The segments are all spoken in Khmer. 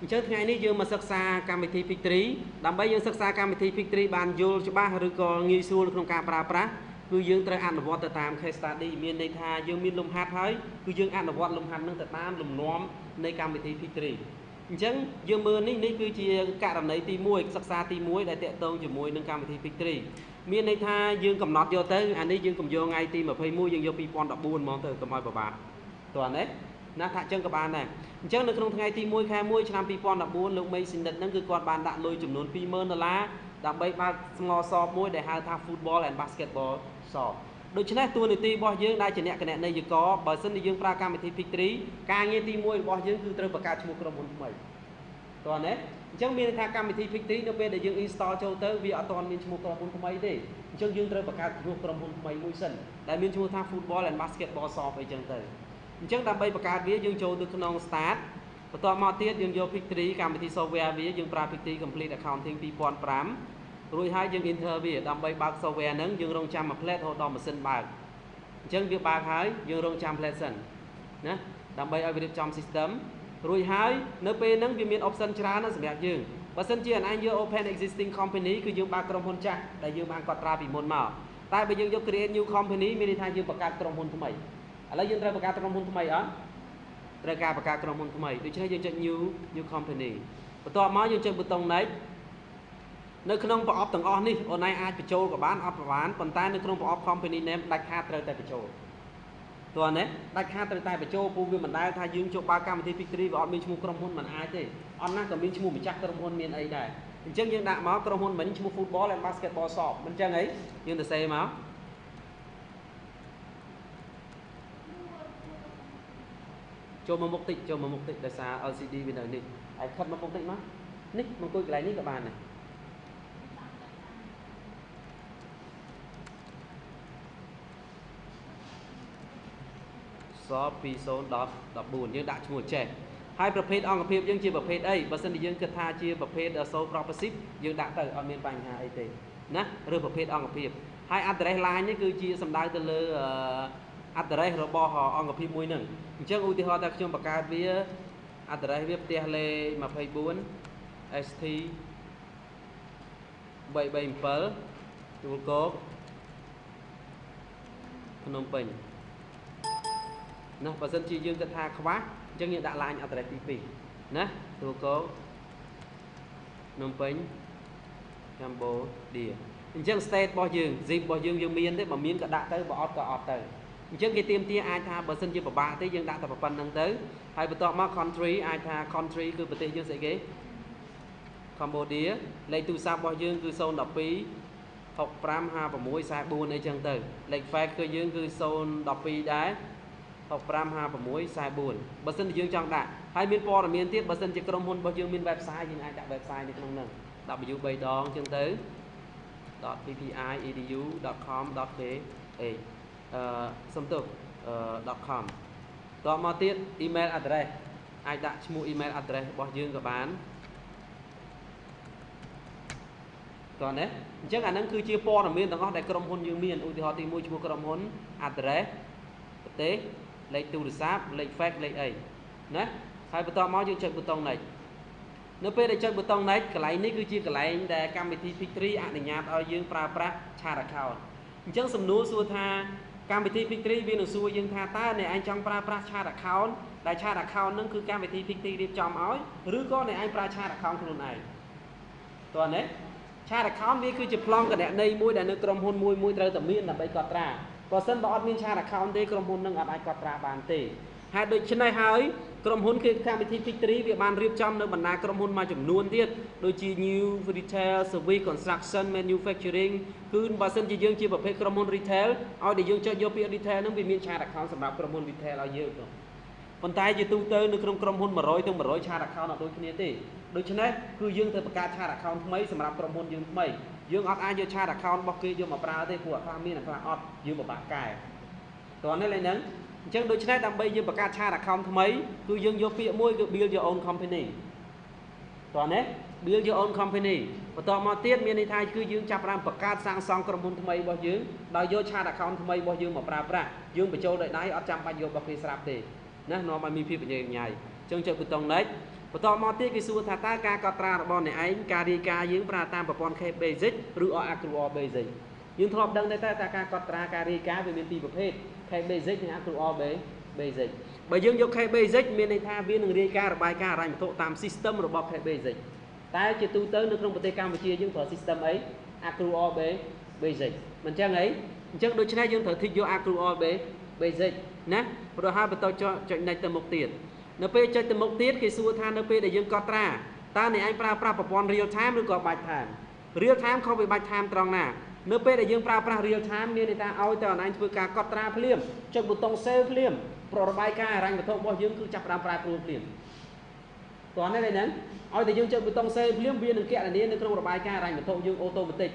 Chứ ngày nay dương mà sắc xa cam thị Victory đam bây dương sắc xa cam thị Victory bàn vô cho ba rồi có nghi xuôi trong ca pra cứ dương trời ăn vót tam case study miền này tha dương miền lùm hạt hơi cứ dương ăn vót lùm hạt nâng tam lùm nómในcam thị Victory chứ dương mưa ní cứ chia cả đầm này tì muối sắc xa tì muối để tẹt tông cho muối nâng cam thị Victory miền này tha dương cầm nọt vô tới anh ấy dương cầm vô ngay tì mà phơi muối dương vô pi pon đập buồn mong tới cầm ai bà toàn đấy na thạ chân các bạn này chứនៅក្នុងថ្ងៃទី1ខែ1ឆ្នាំ2014លោកមេសិនិតហ្នឹងគឺគាត់បានដាក់លុយចំនួន$20000ដើម្បីបើកស្មោសបមួយដែលហៅថា Football and Basketball Shop ដូច្នេះតួនាទីរបស់យើងដែលជាអ្នកគណនេយ្យករបើសិនជាយើងប្រើកម្មវិធី Victory ការងារទី1របស់យើងគឺត្រូវបង្កើតឈ្មោះក្រុមហ៊ុនថ្មីតើណាអញ្ចឹងមានថាកម្មវិធី Victory នៅពេលដែលយើង install ចូលទៅវាអត់ទាន់មានឈ្មោះក្រុមហ៊ុនថ្មីទេអញ្ចឹងយើងត្រូវបង្កើតឈ្មោះក្រុមហ៊ុនថ្មីមួយសិនដែលមានឈ្មោះថា Football and Basketball Shop អីចឹងទៅអញ្ចឹងដើម្បីបង្កើតវាយើងចូលទៅក្នុង start បន្ទាប់មកទៀតយើងយក Victory កម្មវិធី software វាយើងប្រើ Victory Complete Accounting 2005រួចហើយយើង enter វាដើម្បីបើក software ហ្នឹងយើងរងចាំមួយផ្លែតរហូតដល់ម៉ាស៊ីនបើកអញ្ចឹងវាបើកហើយយើងរងចាំផ្លែតសិនណាដើម្បីឲ្យវារៀបចំ system រួចហើយនៅពេលហ្នឹងវាមាន option ច្រើនណាស់សម្រាប់យើងបើសិនជាអញយក open existing company គឺយើងបើកក្រុមហ៊ុនចាស់ដែលយើងបានកត់ត្រាពីមុនមកតែបើយើងយក create new company មានន័យថាយើងបង្កើតក្រុមហ៊ុនថ្មីឥឡូវយើងត្រូវបង្កើតក្រុមហ៊ុនថ្មីអត់ត្រូវការបង្កើតក្រុមហ៊ុនថ្មីដូច្នេះយើងចុច new company បន្ទាប់មកយើងចុចប៊ូតុង next នៅក្នុងប្រអប់ទាំងអស់នេះអូនឯងអាចបញ្ចូលក៏បានអត់ក៏បានប៉ុន្តែនៅក្នុងប្រអប់ company name ដាច់ខាតត្រូវតែបញ្ចូលតើណាដាច់ខាតត្រូវតែបញ្ចូលពូវាមិនដែលថាយើងចូលបើកកម្មវិធី Victory វាអត់មានឈ្មោះក្រុមហ៊ុនមិនអាចទេអត់ណាក៏មានឈ្មោះម្ចាស់ក្រុមហ៊ុនមានអីដែរអញ្ចឹងយើងដាក់មកក្រុមហ៊ុនមិញឈ្មោះ Football and Basketball Shop មិនអញ្ចឹងអីយើងទៅសេមកចូលមកមុខតិចដោយសារ LCD វានៅនេះហើយខិតមកមុខតិចមកនេះមកអង្គុយកន្លែងនេះក៏បានដែរស2014យើងដាក់ឈ្មោះចេះហើយប្រភេទអង្គភាពយើងជាប្រភេទអីបើសិនជាយើងគិតថាជាប្រភេទ sole proprietorship យើងដាក់ទៅអត់មានបញ្ហាអីទេណាឬប្រភេទអង្គភាពហើយ address line នេះគឺជាសំដៅទៅលើ address របស់អង្គភាពមួយហ្នឹងអញ្ចឹងឧទាហរណ៍ថាខ្ញុំបង្កើតវា address វាផ្ទះលេខ24 ST 337ទួលគោកភ្នំពេញណាបើសិនជាយើងគិតថាខ្វះអញ្ចឹងយើងដាក់ line address ទី2ណាទួលគោកភ្នំពេញកម្ពុជាអញ្ចឹង state របស់យើង zip របស់យើងមានទេបើមានក៏ដាក់ទៅបើអត់ក៏អត់ទៅអញ្ចឹងគេទាមទារអាចថាបើសិនជាពិបាកទេយើងដាក់តែប៉ុណ្្នឹងទៅហើយបន្ទាប់មក country អាចថា country គឺប្រទេសយើងស្អីគេកម្ពុជាលេខទូរស័ព្ទរបស់យើងគឺ012 65 56 44អីចឹងទៅលេខ fax គឺយើងគឺ012ដែរ65 56 44បើសិនជាយើងចង់ដាក់ហើយមានព័ត៌មានទៀតបើសិនជាក្រុមហ៊ុនរបស់យើងមាន website យើងអាចដាក់ website នៅក្នុងហ្នឹង w3 ដងចឹងទៅ .ppi.edu.com.kh សុំទោស .com តមកទៀត email address អាចដាក់ឈ្មោះ email address របស់យើងក៏បានតោះណាអញ្ចឹងអាហ្នឹងគឺជាព័ត៌មានទាំងអស់ដែលក្រុមហ៊ុនយើងមានឧទាហរណ៍ទី1ឈ្មោះក្រុមហ៊ុន address ប្រទេសលេខទូរស័ព្ទលេខ fax លេខអីណាហើយបន្ទាប់មកយើងចុចប៊ូតុង next នៅពេលដែលចុចប៊ូតុង next កន្លែងនេះគឺជាកន្លែងដែលកម្មវិធី Victory អនុញ្ញាតឲ្យយើងប្រើប្រាស់ chart account អញ្ចឹងសំណួរសួរថាកម្មវិធី Victory វានឹងសួរយើងថាតើអ្នកឯងចង់ប្រើប្រាស់ chart account ដែល chart account ហ្នឹងគឺកម្មវិធី Victory រៀបចំឲ្យឬក៏អ្នកឯងប្រើ chart account ខ្លួនឯងតើណា chart account វាគឺជាប្លង់គណនេយ្យមួយដែលនៅក្រុមហ៊ុនមួយត្រូវតែមានដើម្បីកត់ត្រាបើសិនបើអត់មាន chart account ទេក្រុមហ៊ុននឹងអត់អាចកត់ត្រាបានទេហើយដូច្នេះហើយក្រុមហ៊ុនគឺកម្មវិធី Victory វាបានរៀបចំនៅបណ្ដាក្រុមហ៊ុនមួយចំនួនទៀតដូចជា New Retail Service Construction Manufacturing គឺបើសិនជាយើងជាប្រភេទក្រុមហ៊ុន Retail ឲ្យតែយើងចុចយកពាក្យ Retail ហ្នឹងវាមាន chart account សម្រាប់ក្រុមហ៊ុន Retail ឲ្យយើងទៅប៉ុន្តែជាទូទៅនៅក្នុងក្រុមហ៊ុន100ទៅ100 chart account អត់ដូចគ្នាទេដូច្នេះគឺយើងត្រូវបង្កើត chart account ថ្មីសម្រាប់ក្រុមហ៊ុនយើងថ្មីយើងអត់អាចយក chart account របស់គេយកមកប្រើទេព្រោះខ្លះមានខ្លះអត់យើងពិបាកកែតោះនេះឡើយហ្នឹងអញ្ចឹងដូច្នេះដើម្បីយើងបង្កើត chart account ថ្មីគឺយើងយកពាក្យមួយគឺ build your own company តោះនេះ build your own company បន្តមកទៀតមានន័យថាគឺយើងចាប់ផ្ដើមបង្កើតសាងសង់ក្រុមហ៊ុនថ្មីរបស់យើងដោយយក chart account ថ្មីរបស់យើងមកប្រើប្រាស់យើងបញ្ចូលដោយដៃអត់ចាំបាច់យករបស់គេស្រាប់ទេណានាំឲ្យមានភាពបញ្ញាអញ្ចឹងចុចប៊ូតុង next បន្តមកទៀតគេសួរថាតើការកត់ត្រារបស់អ្នកឯងការរាយការណ៍យើងប្រើតាមប្រព័ន្ធ K Basic ឬ Accrual Basic យើងធ្លាប់ដឹងដែរថាការកត់ត្រាការរាយការណ៍វាមានពីរប្រភេទ K Basic និង Accrual Basic បើយើងយក K Basic មានន័យថាវានឹងរាយការណ៍របាយការណ៍ហិរញ្ញវត្ថុតាម system របស់ K Basic តែជាទូទៅនៅក្នុងប្រទេសកម្ពុជាយើងប្រើ system អី Accrual Basic មិនចឹងអីអញ្ចឹងដូច្នេះយើងត្រូវធីកយក Accrual Basic ណាព្រោះហើយបន្តចុច next ទៅមុខទៀតនៅពេលចុចទៅមុខទៀតគេសួរថានៅពេលដែលយើងកត់ត្រាតើអ្នកឯងប្រើប្រាស់ប្រព័ន្ធ real time ឬក៏ batch time real time ខុសពី batch time ត្រង់ណានៅពេលដែលយើងប្រើប្រាស់ real time មានន័យថាឲ្យតែអ្នកឯងធ្វើការកត់ត្រាភ្លាមចុចប៊ូតុង save ភ្លាមប្ររបាយការណ៍ហិរញ្ញវត្ថុរបស់យើងគឺចាប់ផ្ដើមប្រែប្រួលភ្លាមតោះនេះហ្នឹងឲ្យតែយើងចុចប៊ូតុង save ភ្លាមវានឹងគណនានៅក្នុងរបាយការណ៍ហិរញ្ញវត្ថុយើងអូតូម៉ាទិក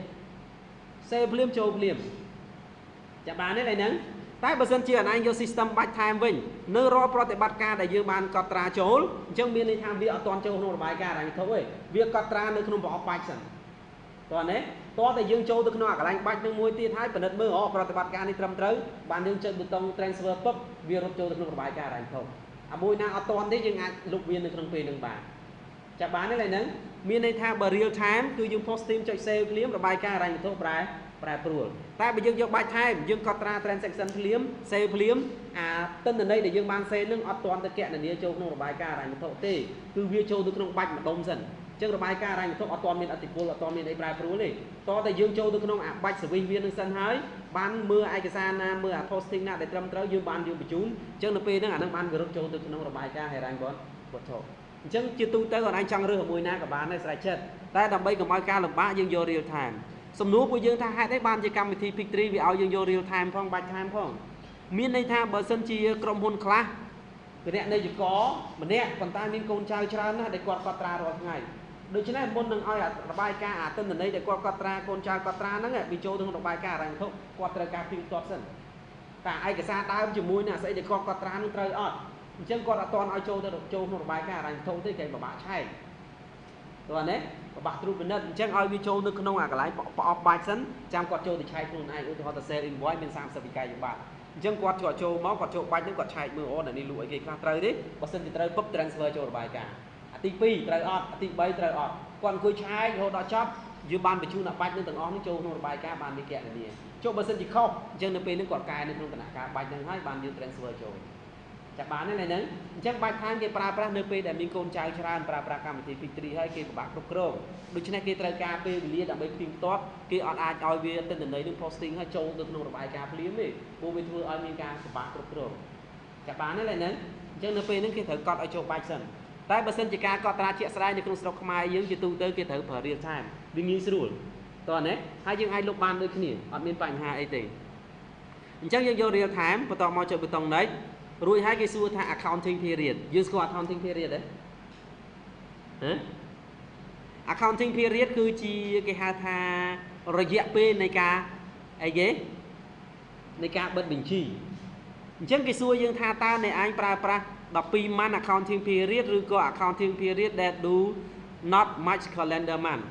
save ភ្លាមចូលភ្លាមចាប់បានទេហ្នឹងតែបើសិនជាអនឯងយក system batch time វិញនៅរាល់ប្រតិបត្តិការដែលយើងបានកត់ត្រាចូលអញ្ចឹងមានន័យថាវាអត់ទាន់ចូលក្នុងរបាយការណ៍ហិរញ្ញវត្ថុទេវាកត់ត្រានៅក្នុងប្រអប់ batch សិនតោះណាតោះតែយើងចូលទៅក្នុងអាកន្លែង batch នឹងមួយទៀតហើយពិនិត្យមើលប្រតិបត្តិការនេះត្រឹមត្រូវបានយើងចុចប៊ូតុង transfer ពឹបវារត់ចូលទៅក្នុងរបាយការណ៍ហិរញ្ញវត្ថុអាមួយណាអត់ទាន់ទេយើងអាចលុបវានៅក្នុងពេលនឹងបានចាប់បានទេឡើយហ្នឹងមានន័យថាបើ real time គឺយើង post team ចុច save ភ្លាមរបាយការណ៍ហិរញ្ញវត្ថុប្រែប្រួលតែបើយើងយក batch time យើងកត់ត្រា transaction ភ្លាម save ភ្លាមអាទិន្នន័យដែលយើងបាន save នឹងអត់ទាន់ទៅគណនាចូលក្នុងរបាយការណ៍ហិរញ្ញវត្ថុទេគឺវាចូលទៅក្នុង batch ម្ដុំសិនអញ្ចឹងរបាយការណ៍ហិរញ្ញវត្ថុអត់ទាន់មានអតិពលអត់ទាន់មានអីប្រែប្រួលទេតោះតែយើងចូលទៅក្នុងអា batch service វានឹងសិនហើយបានមើលឯកសារណាមើលអា posting ណាដែលត្រឹមត្រូវយើងបានយើងបញ្ជូនអញ្ចឹងនៅពេលហ្នឹងអានឹងបានវារត់ចូលទៅក្នុងរបាយការណ៍ហិរញ្ញវត្ថុអញ្ចឹងជាទូទៅគាត់ឯងចង់រើសមួយណាក៏បានដែរស្រេចចិត្តតែដើម្បីកុំឲ្យការលំបាកយើងយក real time សំណួរពួកយើងថាហេតុអីបានជាកម្មវិធី Pick3 វាឲ្យយើងយក real time ផង batch time ផងមានន័យថាបើសិនជាក្រុមហ៊ុនខ្លះគណៈនយោជកម្នាក់ប៉ុន្តែមានកូនចៅច្រើនណាស់ដែលគាត់កត់ត្រារាល់ថ្ងៃដូច្នេះមុននឹងឲ្យរបាយការណ៍អាទិន្នន័យដែលគាត់កត់ត្រាកូនចៅកត់ត្រាហ្នឹងវាចូលក្នុងរបាយការណ៍ហិរញ្ញវត្ថុគាត់ត្រូវការព្រីតតសិនតែឯកសារដើមជាមួយនឹងស្អីដែលគាត់កត់ត្រានោះត្រូវអត់អញ្ចឹងគាត់អត់ទាន់ឲ្យចូលក្នុងរបាយការណ៍ហិរញ្ញវត្ថុទេគេពិបាកឆែកតោះណាពិបាកត្រួតពិនិត្យអញ្ចឹងឲ្យវាចូលនៅក្នុងអាកន្លែងប្រអប់បាច់សិនចាំគាត់ចូលទៅឆែកខ្លួនឯងឧទាហរណ៍ទៅ sale invoice មាន30វិក័យប័ត្រអញ្ចឹងគាត់ចូលមកគាត់ចូលបាច់ហ្នឹងគាត់ឆែកមើលអូអ្នកនេះលក់អីគេខ្លះត្រូវទេបើសិនជាត្រូវពុប transfer ចូលរបាយការណ៍អាទី2ត្រូវអត់អាទី3ត្រូវអត់គាត់អង្គុយឆែករហូតដល់ចប់យើងបានបញ្ជូនអាបាច់នឹងទាំងអស់នេះចូលក្នុងរបាយការណ៍បានមានគណនាចុះបើសិនជាខុសអញ្ចឹងនៅពេលនេះគាត់កែនៅក្នុងដំណាក់កាលបាច់ហ្នឹងហើយបានយើង transfer ចូលចាប់បានទេហ្នឹងអញ្ចឹងបាច់ខាងគេប្រើប្រាស់នៅពេលដែលមានកូនចៅច្រើនប្រើប្រាស់កម្មវិធី Pick3 ហើយគេពិបាកគ្រប់គ្រងដូច្នេះគេត្រូវការពេលវេលាដើម្បីផ្ទៀងផ្ទាត់គេអត់អាចឲ្យវាទិន្នន័យនឹង posting ហើយចូលទៅក្នុងរបាយការណ៍ភ្លាមទេព្រោះវាធ្វើឲ្យមានការពិបាកគ្រប់គ្រងចាប់បានទេហ្នឹងអញ្ចឹងនៅពេលហ្នឹងគេត្រូវកត់ឲ្យចូលបាច់សិនតែបើសិនជាការកត់ត្រាជាក់ស្ដែងនៅក្នុងស្រុកខ្មែរយើងជាទូទៅគេត្រូវប្រើ real time វាងាយស្រួលតោះណាហើយយើងអាចលុបបានដូចគ្នាអត់មានបញ្ហាអីទេអញ្ចឹងយើងយក real time បន្តមកចុចប៊ូតុង next រួចហើយគេសួរថា accounting period យើងស្គាល់ accounting period ទេហ៎ accounting period គឺជាគេហៅថារយៈពេលនៃការអីគេនៃការបិទបញ្ជីអញ្ចឹងគេសួរយើងថាតើអ្នកឯងប្រើប្រាស់12 month accounting period ឬក៏ accounting period that do not match calendar month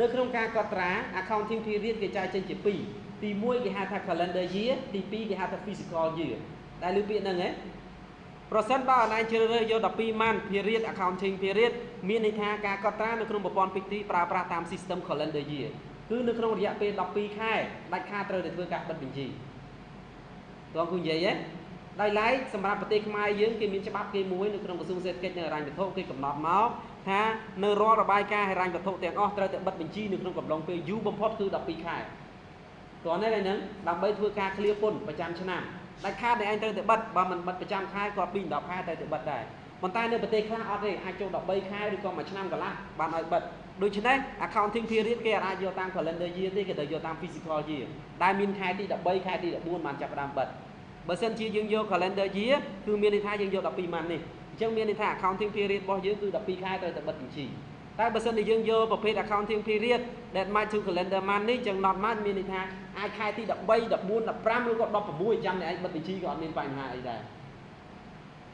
នៅក្នុងការកត់ត្រា accounting period គេចែកចេញជា2ទី1គេហៅថា calendar year ទី2គេហៅថា physical year ដែលលើពាក្យហ្នឹងហ៎ប្រសិនបើអនឡាញជ្រើសរើសយក12 month period accounting period មានន័យថាការកត់ត្រានៅក្នុងប្រព័ន្ធ Pick3 ប្រើប្រាស់តាម system calendar year គឺនៅក្នុងរយៈពេល12ខែដាច់ខាតត្រូវតែធ្វើការបិទបញ្ជីតោះគូនិយាយហ៎ដោយឡែកសម្រាប់ប្រទេសខ្មែរយើងគេមានច្បាប់គេមួយនៅក្នុងក្រសួងសេដ្ឋកិច្ចនិងហិរញ្ញវត្ថុគេកំណត់មកថានៅរាល់របាយការណ៍ហិរញ្ញវត្ថុទាំងអស់ត្រូវតែបិទបញ្ជីនៅក្នុងកំឡុងពេលយូរបំផុតគឺ12ខែតោះនេះហ្នឹងដើម្បីធ្វើការឃ្លាពន្ធប្រចាំឆ្នាំដាច់ខាតតែឯងត្រូវតែបិទបើមិនបិទប្រចាំខែក៏ពី10ខែត្រូវតែបិទដែរប៉ុន្តែនៅប្រទេសខ្លះអត់ទេអាចចូល13ខែឬក៏មួយឆ្នាំកន្លះបានឲ្យបិទដូច្នេះ accounting period គេអាចយកតាម calendar year ទេគេត្រូវយកតាម physical year ដែលមានខែទី13ខែទី14បានចាប់ផ្ដើមបិទបើសិនជាយើងយក calendar year គឺមានន័យថាយើងយក12ម៉ាន់នេះអញ្ចឹងមានន័យថា accounting period របស់យើងគឺ12ខែត្រូវតែបិទបញ្ជីតែបើសិនជាយើងយកប្រភេទ accounting period that match to calendar month នេះចឹង not match មានន័យថាអាចខែទី13 14 15ឬក៏16ចាំតែឯងបិទបញ្ជីក៏អត់មានបញ្ហាអីដែរ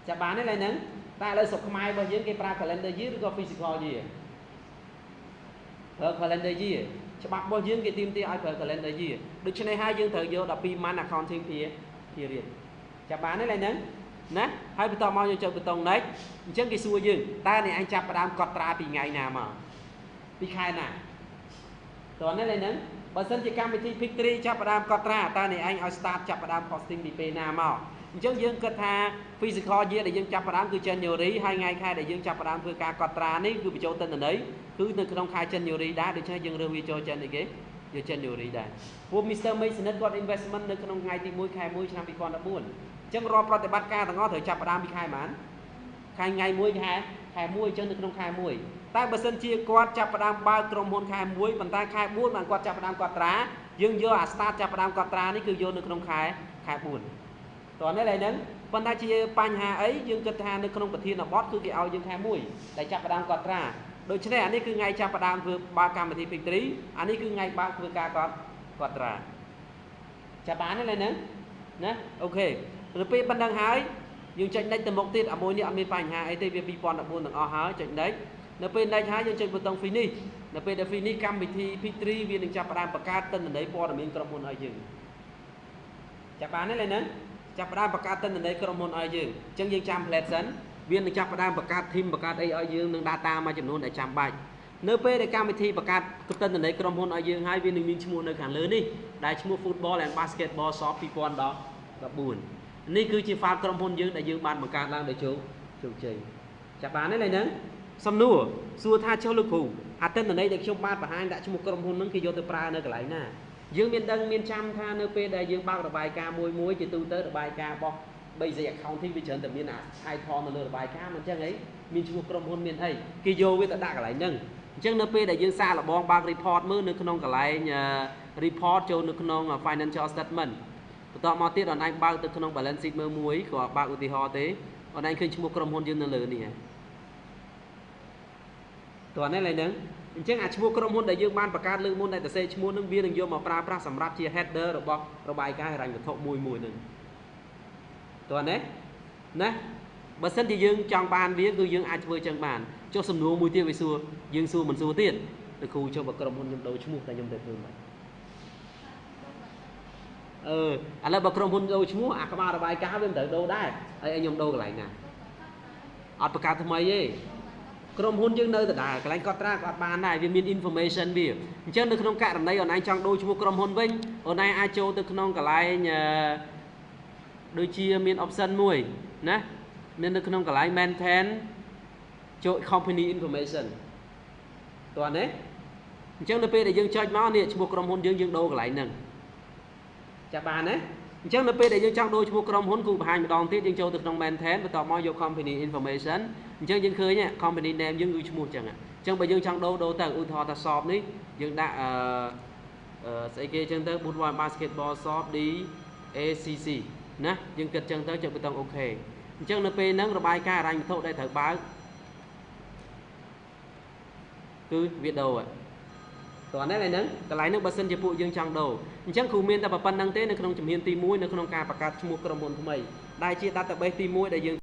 ចាប់បានទេឡើយហ្នឹងតែឥឡូវស្រុកខ្មែររបស់យើងគេប្រើ calendar year ឬក៏ physical year ប្រើ calendar year ច្បាប់របស់យើងគេទាមទារឲ្យប្រើ calendar year ដូច្នេះហើយយើងត្រូវយក12 month accounting period ចាប់បានទេឡើយហ្នឹង ណាហើយបន្តមកយើងចូលប៊ូតុង next អញ្ចឹងគេសួរយើងតើអ្នកឯងចាប់ផ្ដើមកត់ត្រាពីថ្ងៃណាមកពីខែណាតើនេះឡើយហ្នឹងបើសិនជាកម្មវិធី Pick 3ចាប់ផ្ដើមកត់ត្រាតើអ្នកឯងឲ្យ start ចាប់ផ្ដើម posting ពីពេលណាមកអញ្ចឹងយើងគិតថា physical year ដែលយើងចាប់ផ្ដើមគឺ January ហើយថ្ងៃខែដែលយើងចាប់ផ្ដើមធ្វើការកត់ត្រានេះគឺបញ្ចូលទិន្នន័យគឺនៅក្នុងខែ January ដែរដូច្នេះយើងរើសវាចូល January ដែរពួក Mr. Mason គាត់ investment នៅក្នុងថ្ងៃទី1ខែ1ឆ្នាំ2014អញ្ចឹងរាល់ប្រតិបត្តិការទាំងអស់ត្រូវចាប់ផ្ដើមពីខែប៉ុន្មានខែថ្ងៃ1ខែ1អញ្ចឹងនៅក្នុងខែ1តែបើសិនជាគាត់ចាប់ផ្ដើមបើកក្រុមហ៊ុនខែ1ប៉ុន្តែខែ4បានគាត់ចាប់ផ្ដើមកត់ត្រាយើងយកអា start ចាប់ផ្ដើមកត់ត្រានេះគឺយកនៅក្នុងខែ4តោះនេះឡើយហ្នឹងប៉ុន្តែជាបញ្ហាអីយើងគិតថានៅក្នុងប្រធានបទគឺគេឲ្យយើងខែ1ដែលចាប់ផ្ដើមកត់ត្រាដូច្នេះអានេះគឺថ្ងៃចាប់ផ្ដើមធ្វើបើកកម្មវិធី Pick 3អានេះគឺថ្ងៃបើកធ្វើការកត់ត្រាចាប់បានទេឡើយហ្នឹងណាអូខេទៅពេលប៉ុណ្ណឹងហើយយើងចុច next ទៅមុខទៀតអាមួយនេះអត់មានបញ្ហាអីទេវា2014ទាំងអស់ហើយចុច next នៅពេល next ហើយយើងចុចប៊ូតុង finish នៅពេលដែល finish កម្មវិធី Pick 3វានឹងចាប់ផ្ដើមបង្កើតទិន្នន័យព័ត៌មានក្រុមហ៊ុនឲ្យយើងចាប់បានទេឡើយហ្នឹងចាប់ផ្ដើមបង្កើតទិន្នន័យក្រុមហ៊ុនឲ្យយើងអញ្ចឹងយើងចាំ plan សិនវានឹងចាប់ផ្ដើមបង្កើត team បង្កើតអីឲ្យយើងនឹង data មួយចំនួនដែលចាំបាច់នៅពេលដែលកម្មវិធីបង្កើតទិន្នន័យក្រុមហ៊ុនឲ្យយើងហើយវានឹងមានឈ្មោះនៅខាងលើនេះដែលឈ្មោះ Football and Basketball Shop 2014នេះគឺជា file ក្រុមហ៊ុនយើងដែលយើងបានបង្កើតឡើងដោយជោគជ័យចាប់បានទេឡើយហ្នឹងសំណួរសួរថាចុះលោកគ្រូអាទិន្នន័យដែលខ្ញុំបានបង្ហាញដាក់ឈ្មោះក្រុមហ៊ុនហ្នឹងគេយកទៅប្រើនៅកន្លែងណាយើងមានដឹងមានចាំថានៅពេលដែលយើងបើករបាយការណ៍មួយជាទូទៅរបាយការណ៍របស់ basic accounting វាច្រើនតែមានអា title នៅលើរបាយការណ៍មិនអញ្ចឹងអីមានឈ្មោះក្រុមហ៊ុនមានអីគេយកវាទៅដាក់កន្លែងហ្នឹងអញ្ចឹងនៅពេលដែលយើងសាកល្បងបើក report មើលនៅក្នុងកន្លែង report ចូលនៅក្នុង financial statement បន្តមកទៀតអនឡាញបើកទៅក្នុង balance sheet មើលមួយក៏បើកឧទាហរណ៍ទេអនឡាញឃើញឈ្មោះក្រុមហ៊ុនយើងនៅលើនេះហ៎តើនេះឡើយហ្នឹងអញ្ចឹងអាឈ្មោះក្រុមហ៊ុនដែលយើងបានបង្កើតលើកមុនដែលសរសេរឈ្មោះនឹងវានឹងយកមកប្រើប្រាស់សម្រាប់ជា header របស់របាយការណ៍ហិរញ្ញវត្ថុមួយហ្នឹងតើណាបើសិនជាយើងចង់បានវាគឺយើងអាចធ្វើចឹងបានចុះសំណួរមួយទៀតវាសួរយើងសួរមិនសួរទៀតលោកគ្រូចុះបើក្រុមហ៊ុនខ្ញុំដូរឈ្មោះតែខ្ញុំទៅធ្វើមិនឥឡូវបើក្រុមហ៊ុនដូរឈ្មោះអាក្បាលរបាយការណ៍វាមិនត្រូវដូរដែរហើយឲ្យខ្ញុំដូរកន្លែងណាអត់បង្កើតថ្មីទេក្រុមហ៊ុនយើងនៅដដែលកន្លែងកត់ត្រាក៏អត់បានដែរវាមាន information វាអញ្ចឹងនៅក្នុងករណីអនឡាញចង់ដូរឈ្មោះក្រុមហ៊ុនវិញអនឡាញអាចចូលទៅក្នុងកន្លែងដូចជាមាន option មួយណាមាននៅក្នុងកន្លែង maintain ចូល company information តើណាអញ្ចឹងនៅពេលដែលយើងចុចមកនេះឈ្មោះក្រុមហ៊ុនយើងដូរកន្លែងហ្នឹងចាប់បានណាអញ្ចឹងនៅពេលដែលយើងចង់ដូរឈ្មោះក្រុមហ៊ុនគូបង្ហាញម្ដងទៀតយើងចូលទៅក្នុង maintain បន្ទាប់មកយក company information អញ្ចឹងយើងឃើញ company name យើងគឺឈ្មោះអញ្ចឹងអញ្ចឹងបើយើងចង់ដូរទៅឧទាហរណ៍ថា shop នេះយើងដាក់ស្អីគេអញ្ចឹងទៅ Football Basketball Shop DACC ណាយើងគិតអញ្ចឹងទៅចុចប៊ូតុង OK អញ្ចឹងនៅពេលហ្នឹងរបាយការណ៍ហិរញ្ញវត្ថុដែលត្រូវបើកគឺវាដូរតើនេះឡើយហ្នឹងកន្លែងហ្នឹងបើសិនជាពួកយើងចង់ដូរអញ្ចឹងគ្រូមានតែប៉ុណ្្នឹងទេនៅក្នុងជំហានទី1នៅក្នុងការបង្កើតឈ្មោះក្រុមហ៊ុនថ្មីដែលជា database ទី1ដែលយើង